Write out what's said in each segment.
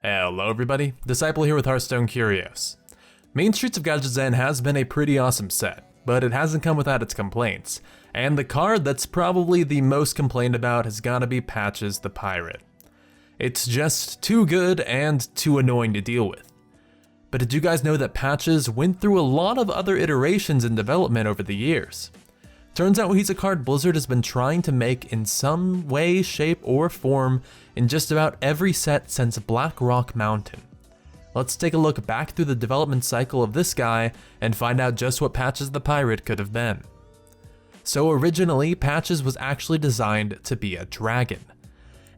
Hello everybody, Disciple here with Hearthstone Curios. Main Streets of GadgetZen has been a pretty awesome set, but it hasn't come without its complaints, and the card that's probably the most complained about has gotta be Patches the Pirate. It's just too good and too annoying to deal with. But did you guys know that Patches went through a lot of other iterations in development over the years? Turns out he's a card Blizzard has been trying to make in some way, shape, or form in just about every set since Black Rock Mountain. Let's take a look back through the development cycle of this guy and find out just what Patches the Pirate could have been. So originally, Patches was actually designed to be a dragon.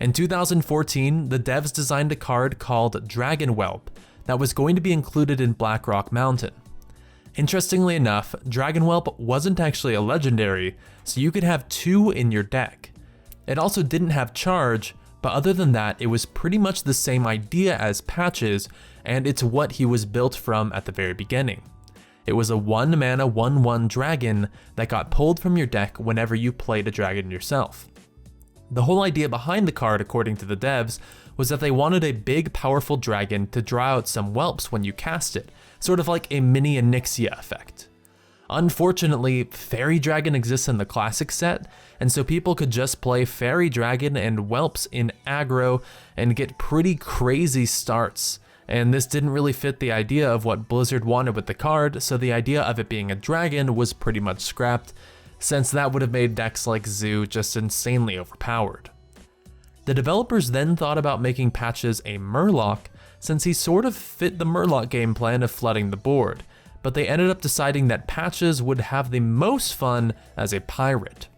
In 2014, the devs designed a card called Dragon Whelp that was going to be included in Black Rock Mountain. Interestingly enough, Dragon Whelp wasn't actually a legendary, so you could have two in your deck. It also didn't have charge, but other than that, it was pretty much the same idea as Patches, and it's what he was built from at the very beginning. It was a 1 mana 1/1 dragon that got pulled from your deck whenever you played a dragon yourself. The whole idea behind the card, according to the devs, was that they wanted a big, powerful dragon to draw out some whelps when you cast it, sort of like a mini Onyxia effect. Unfortunately, Fairy Dragon exists in the classic set, and so people could just play Fairy Dragon and whelps in aggro and get pretty crazy starts, and this didn't really fit the idea of what Blizzard wanted with the card, so the idea of it being a dragon was pretty much scrapped, since that would have made decks like Zoo just insanely overpowered. The developers then thought about making Patches a Murloc, since he sort of fit the Murloc game plan of flooding the board, but they ended up deciding that Patches would have the most fun as a pirate.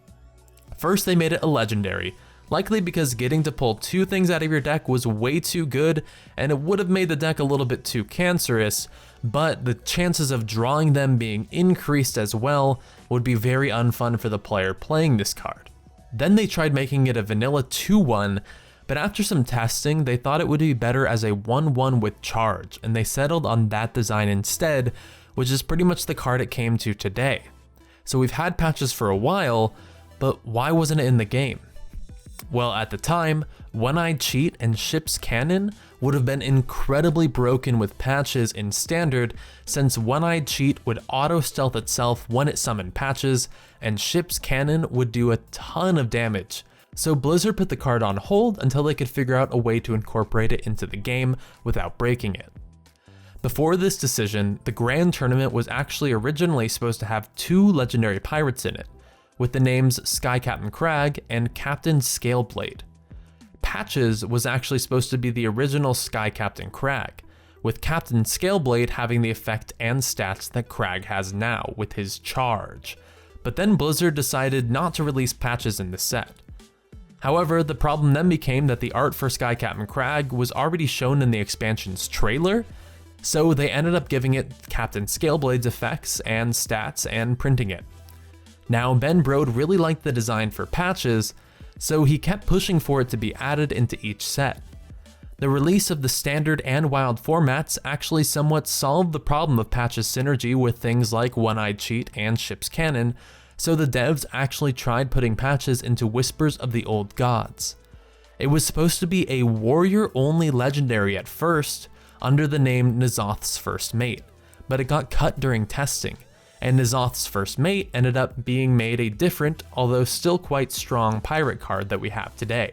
First, they made it a legendary, likely because getting to pull two things out of your deck was way too good, and it would have made the deck a little bit too cancerous, but the chances of drawing them being increased as well would be very unfun for the player playing this card. Then they tried making it a vanilla 2/1, but after some testing, they thought it would be better as a 1/1 with charge, and they settled on that design instead, which is pretty much the card it came to today. So we've had Patches for a while, but why wasn't it in the game? Well, at the time, One-Eyed Cheat and Ship's Cannon would have been incredibly broken with Patches in Standard, since One-Eyed Cheat would auto-stealth itself when it summoned Patches, and Ship's Cannon would do a ton of damage. So Blizzard put the card on hold until they could figure out a way to incorporate it into the game without breaking it. Before this decision, the Grand Tournament was actually originally supposed to have two legendary pirates in it, with the names Sky Captain Crag and Captain Scaleblade. Patches was actually supposed to be the original Sky Captain Crag, with Captain Scaleblade having the effect and stats that Crag has now with his charge. But then Blizzard decided not to release Patches in the set. However, the problem then became that the art for Sky Captain Crag was already shown in the expansion's trailer, so they ended up giving it Captain Scaleblade's effects and stats and printing it. Now, Ben Brode really liked the design for Patches, so he kept pushing for it to be added into each set. The release of the Standard and Wild formats actually somewhat solved the problem of Patches' synergy with things like One-Eyed Cheat and Ship's Cannon, so the devs actually tried putting Patches into Whispers of the Old Gods. It was supposed to be a warrior-only legendary at first, under the name N'Zoth's First Mate, but it got cut during testing, and N'Zoth's First Mate ended up being made a different, although still quite strong pirate card that we have today.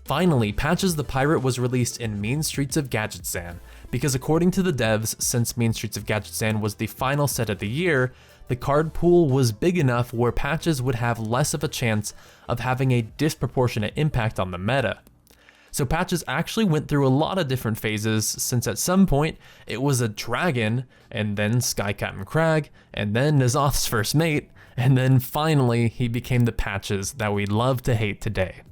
Finally, Patches the Pirate was released in Mean Streets of GadgetZen, because according to the devs, since Mean Streets of GadgetZen was the final set of the year, the card pool was big enough where Patches would have less of a chance of having a disproportionate impact on the meta. So Patches actually went through a lot of different phases, since at some point it was a dragon, and then Sky Captain Crag, and then N'Zoth's First Mate, and then finally he became the Patches that we love to hate today.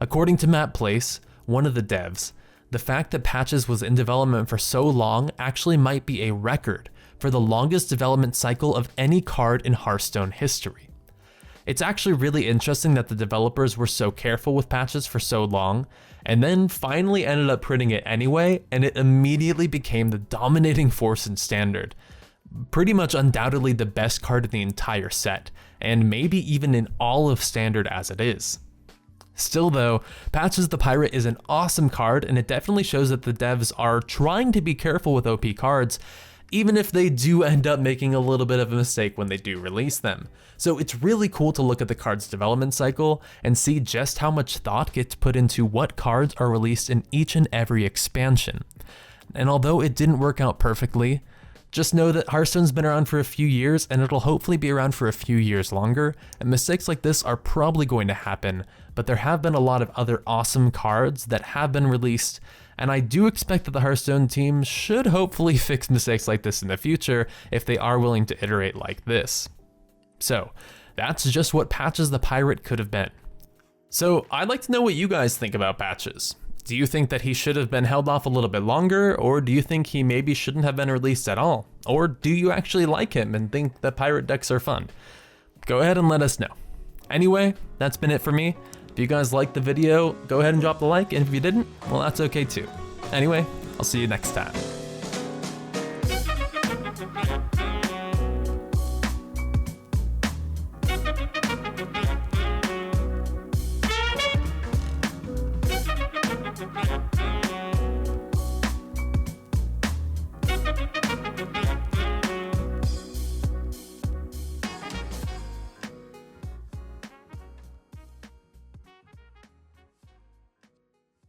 According to Matt Place, one of the devs, the fact that Patches was in development for so long actually might be a record for the longest development cycle of any card in Hearthstone history. It's actually really interesting that the developers were so careful with Patches for so long, and then finally ended up printing it anyway, and it immediately became the dominating force in Standard. Pretty much undoubtedly the best card in the entire set, and maybe even in all of Standard as it is. Still though, Patches the Pirate is an awesome card, and it definitely shows that the devs are trying to be careful with OP cards, even if they do end up making a little bit of a mistake when they do release them. So it's really cool to look at the card's development cycle and see just how much thought gets put into what cards are released in each and every expansion. And although it didn't work out perfectly, just know that Hearthstone's been around for a few years, and it'll hopefully be around for a few years longer, and mistakes like this are probably going to happen, but there have been a lot of other awesome cards that have been released, and I do expect that the Hearthstone team should hopefully fix mistakes like this in the future if they are willing to iterate like this. So, that's just what Patches the Pirate could have been. So, I'd like to know what you guys think about Patches. Do you think that he should have been held off a little bit longer, or do you think he maybe shouldn't have been released at all? Or do you actually like him and think that pirate decks are fun? Go ahead and let us know. Anyway, that's been it for me. If you guys liked the video, go ahead and drop the like, and if you didn't, well, that's okay too. Anyway, I'll see you next time.